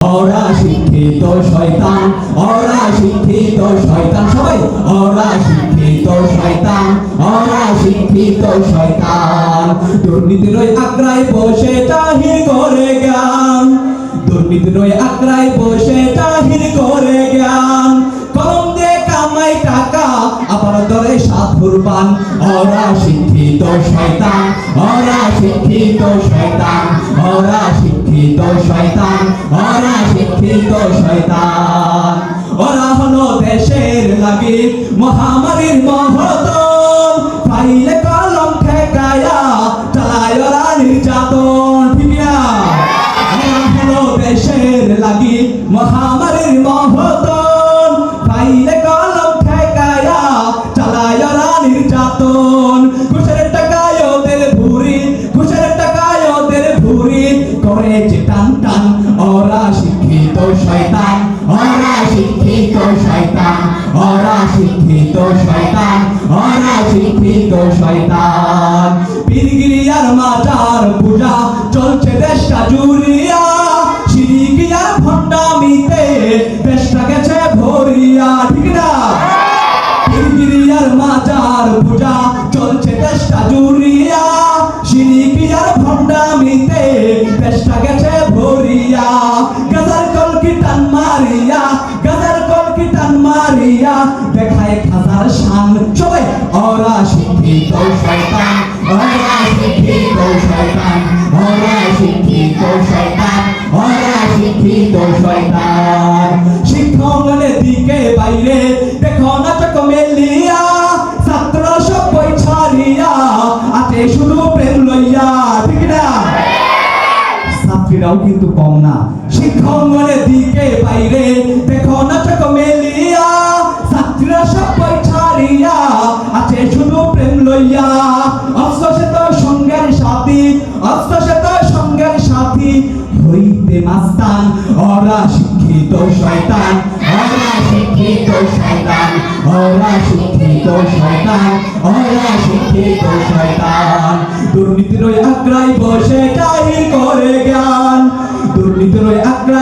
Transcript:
ওরা শিক্ষিত শয়তান, ওরা শিক্ষিত শয়তান, সবাই ওরা শিক্ষিত শয়তান, ওরা শিক্ষিত শয়তান। দুর্নীতির ওই আগ্রায় বসে তাহির করে জ্ঞান, দুর্নীতির ওই আগ্রায় বসে তাহির করে জ্ঞান। কলম দিয়ে কামাই টাকা আবার ধরে সাধুর পান। ওরা শিক্ষিত শয়তান, ওরা শিক্ষিত শয়তান, ওরা শিক্ষিত শয়তান, ওরা শিক্ষিত শয়তান। ওরা হলো দেশের লাগি মহামারীর মহতম, ফাইলে কলম ঠেকায়া চালায় ওরা নির্যাতন। ঠিক না? ওরা হলো দেশের লাগি মহামারীর মহতম, ফাইলে কলম ঠেকায়া চালায় ওরা নির্যাতন। ঘুষের টাকায় ওদের ভুরি, ঘুষের টাকায় ওদের ভুরি করে যে টান টান। ওরা শিক্ষিত শয়তান, ওরা শিক্ষিত শয়তান, ওরা শিক্ষিত শয়তান, ওরা শিক্ষিত শয়তান। পীরগিরিয়ার মাজার পূজা চলছে দেশটা জুড়িয়া, শিরিকিয়ার ভণ্ডামিতে দেশটা গেছে ভরিয়া। ঠিক না? পীরগিরিয়ার মাজার পূজা চলছে দেশটা জুড়িয়া, শিরিকিয়ার ভণ্ডামিতে দেশটা গেছে ভরিয়া। গাজার কলকি টান মারিয়া, গাজার কলকি টান মারিয়া দেখায় খাজার শান। সবাই ওরা শিক্ষিত শয়তান, ওরা শিক্ষিত শয়তান, ওরা শিক্ষিত শয়তান, ওরা শিক্ষিত শয়তান। শিক্ষকের দিকে বাইরে দেখো না চোখ মেলিয়া, ছাত্র সব বই ছাড়িয়া আছে শুধু প্রেম লইয়া। ঠিক না? ছাত্রীরাও কিন্তু কম না। শিক্ষকের দিকে বাইরে দেখো না চোখ মেলিয়া, ছাত্রীরা সব বই ছাড়িয়া আছে শুধু প্রেম লইয়া। অস্ত্র সে তো সঙ্গের সাথী, অস্ত্র সে তো সঙ্গের সাথী হইতে মাস্তান। ওরা শিক্ষিত শয়তান, ওরা শিক্ষিত শয়তান, ওরা শিক্ষিত শয়তান, ওরা শিক্ষিত শয়তান। দুর্নীতির ওই আগ্রায় বসে তাহির করে জ্ঞান, দুর্নীতির ওই আগ্রায়